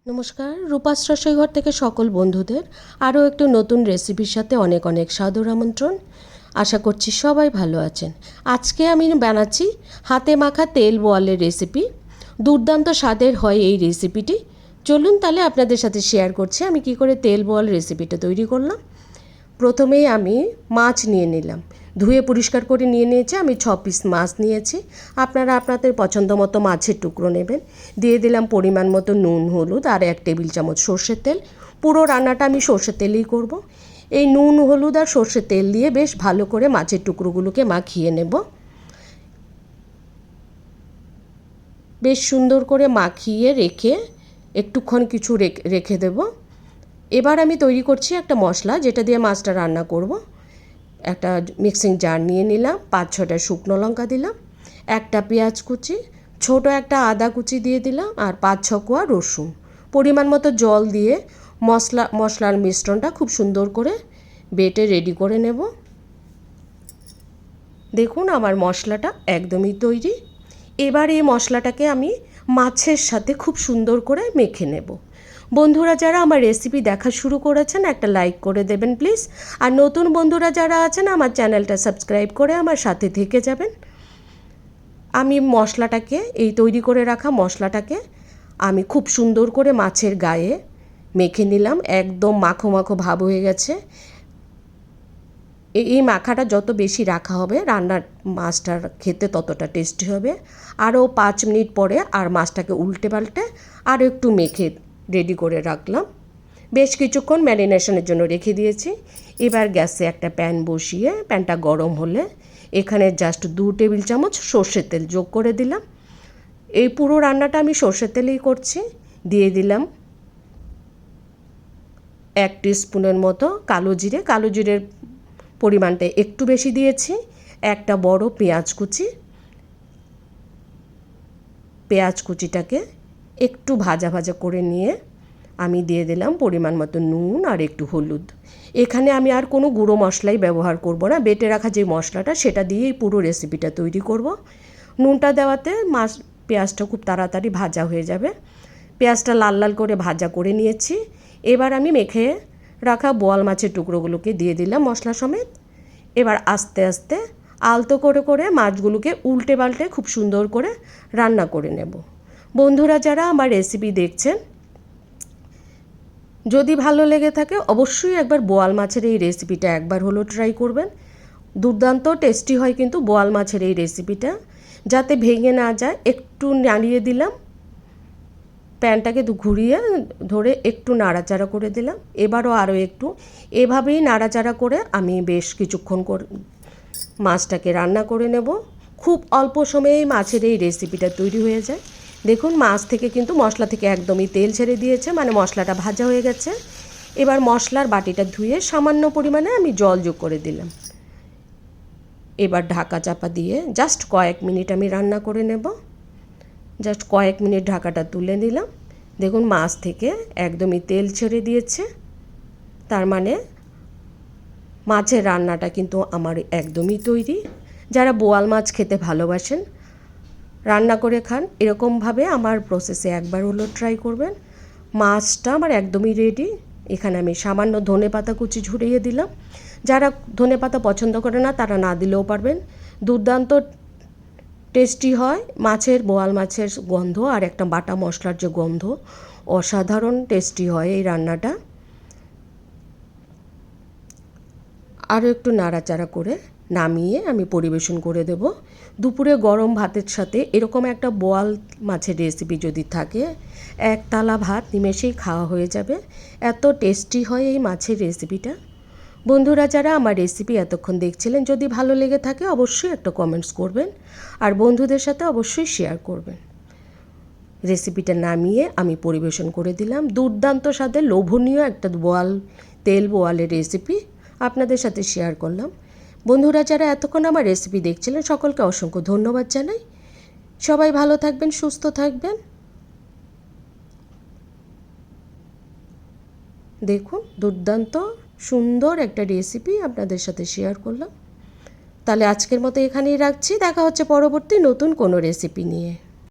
নমস্কার, রূপাস রসইঘর থেকে সকল বন্ধুদের আরও একটু নতুন রেসিপির সাথে অনেক অনেক সাদর আমন্ত্রণ। আশা করছি সবাই ভালো আছেন। আজকে আমি বানাচ্ছি হাতে মাখা তেল বোয়ালের রেসিপি। দুর্দান্ত স্বাদের হয় এই রেসিপিটি। চলুন তাহলে আপনাদের সাথে শেয়ার করছি আমি কি করে তেল বোয়াল রেসিপিটা তৈরি করলাম। প্রথমেই আমি মাছ নিয়ে নিলাম, ধুয়ে পরিষ্কার করে নিয়ে নিয়েছি। আমি 6 পিস মাছ নিয়েছি। আপনারা আপনাদের পছন্দ মতো মাছের টুকরো নেবেন। দিয়ে দিলাম পরিমাণ মতো নুন, হলুদ আর 1 টেবিল চামচ সর্ষের তেল। পুরো রান্নাটা আমি সর্ষের তেলেই করব। এই নুন, হলুদ আর সর্ষের তেল দিয়ে বেশ ভালো করে মাছের টুকরোগুলোকে মাখিয়ে নেব। বেশ সুন্দর করে মাখিয়ে রেখে একটুক্ষণ কিছু রেখে দেব। এবার আমি তৈরি করছি একটা মশলা, যেটা দিয়ে মাছটা রান্না করব। একটা মিক্সিং জার নিয়ে নিলাম, 5-6টা শুকনো লঙ্কা দিলাম, একটা পেঁয়াজ কুচি, ছোট একটা আদা কুচি দিয়ে দিলাম আর 5-6 কোয়া রসুন। পরিমাণ মতো জল দিয়ে মশলার মিশ্রণটা খুব সুন্দর করে বেটে রেডি করে নেব। দেখুন আমার মশলাটা একদমই তৈরি। এবার এই মশলাটাকে আমি মাছের সাথে খুব সুন্দর করে মেখে নেব। বন্ধুরা যারা আমার রেসিপি দেখা শুরু করেছেন একটা লাইক করে দেবেন প্লিজ। আর নতুন বন্ধুরা যারা আছেন আমার চ্যানেলটা সাবস্ক্রাইব করে আমার সাথে থেকে যাবেন। আমি মশলাটাকে, এই তৈরি করে রাখা মশলাটাকে আমি খুব সুন্দর করে মাছের গায়ে মেখে নিলাম। একদম মাখো মাখো ভাব হয়ে গেছে। এই মাখাটা যত বেশি রাখা হবে রান্নার মাছটার খেতে ততটা টেস্টি হবে। আরও 5 মিনিট পরে আর মাছটাকে উল্টে পাল্টে আরও একটু মেখে রেডি করে রাখলাম। বেশ কিছুক্ষণ ম্যারিনেশনের জন্য রেখে দিয়েছি। এবার গ্যাসে একটা প্যান বসিয়ে প্যানটা গরম হলে এখানে জাস্ট 2 টেবিল চামচ সর্ষের তেল যোগ করে দিলাম। এই পুরো রান্নাটা আমি সর্ষের তেলেই করছি। দিয়ে দিলাম 1 টিস্পুনের মতো কালো জিরের পরিমাণটা একটু বেশি দিয়েছি। একটা বড় পেঁয়াজ কুচিটাকে একটু ভাজা ভাজা করে নিয়ে আমি দিয়ে দিলাম পরিমাণ মতো নুন আর একটু হলুদ। এখানে আমি আর কোনো গুঁড়ো মশলাই ব্যবহার করব না। বেটে রাখা যে মশলাটা সেটা দিয়েই পুরো রেসিপিটা তৈরি করব। নুনটা দেওয়াতে পেঁয়াজটা খুব তাড়াতাড়ি ভাজা হয়ে যাবে। পেঁয়াজটা লাল লাল করে ভাজা করে নিয়েছি। এবার আমি মেখে রাখা বোয়াল মাছের টুকরোগুলোকে দিয়ে দিলাম মশলা সমেত। এবার আস্তে আস্তে আলতো করে করে মাছগুলোকে উল্টে পাল্টে খুব সুন্দর করে রান্না করে নেব। বন্ধুরা যারা আমার রেসিপি দেখছেন, যদি ভালো লেগে থাকে অবশ্যই একবার বোয়াল মাছের এই রেসিপিটা একবার হলো ট্রাই করবেন। দুর্দান্ত টেস্টি হয় কিন্তু বোয়াল মাছের এই রেসিপিটা। যাতে ভেঙে না যায় একটু নাড়িয়ে দিলাম, প্যানটাকে ঘুরিয়ে ধরে একটু নাড়াচাড়া করে দিলাম। এবারও আরও একটু এভাবেই নাড়াচাড়া করে আমি বেশ কিছুক্ষণ মাছটাকে রান্না করে নেব। খুব অল্প সময়েই মাছের এই রেসিপিটা তৈরি হয়ে যায়। দেখুন মাছ থেকে কিন্তু মশলা থেকে একদমই তেল ছেড়ে দিয়েছে, মানে মশলাটা ভাজা হয়ে গেছে। এবার মশলার বাটিটা ধুয়ে সামান্য পরিমাণে আমি জল যোগ করে দিলাম। এবার ঢাকা চাপা দিয়ে জাস্ট কয়েক মিনিট আমি রান্না করে নেব। জাস্ট কয়েক মিনিট ঢাকাটা তুলে নিলাম। দেখুন মাছ থেকে একদমই তেল ছেড়ে দিয়েছে। তার মানে মাছের রান্নাটা কিন্তু আমার একদমই তৈরি। যারা বোয়াল মাছ খেতে ভালোবাসেন, রান্না করে খান, এরকমভাবে আমার প্রসেসে একবার হলো ট্রাই করবেন। মাছটা আমার একদমই রেডি। এখানে আমি সামান্য ধনেপাতা কুচি ঝরিয়ে দিলাম। যারা ধনেপাতা পছন্দ করে না তারা না দিলেও পারবেন। দুর্দান্ত টেস্টি হয়। বোয়াল মাছের গন্ধ আর একটা বাটা মশলার যে গন্ধ, অসাধারণ টেস্টি হয় এই রান্নাটা। আরও একটু নাড়াচাড়া করে নামিয়ে আমি পরিবেশন করে দেব। দুপুরে গরম ভাতের সাথে এরকম একটা বোয়াল মাছের রেসিপি যদি থাকে, এক থালা ভাত নিমেষেই খাওয়া হয়ে যাবে। এত টেস্টি হয় এই মাছের রেসিপিটা। বন্ধুরা যারা আমার রেসিপি এতক্ষণ দেখছিলেন, যদি ভালো লেগে থাকে অবশ্যই একটা কমেন্টস করবেন আর বন্ধুদের সাথে অবশ্যই শেয়ার করবেন। রেসিপিটা নামিয়ে আমি পরিবেশন করে দিলাম। দুর্দান্ত স্বাদের লোভনীয় একটা তেল বোয়ালের রেসিপি আপনাদের সাথে শেয়ার করলাম। বন্ধুরা যারা এতক্ষণ আমার রেসিপি দেখছিলেন সকলকে অসংখ্য ধন্যবাদ জানাই। সবাই ভালো থাকবেন, সুস্থ থাকবেন। দেখুন দুর্দান্ত সুন্দর একটা রেসিপি আপনাদের সাথে শেয়ার করলাম। তাহলে আজকের মতো এখানেই রাখছি। দেখা হচ্ছে পরবর্তী নতুন কোনো রেসিপি নিয়ে।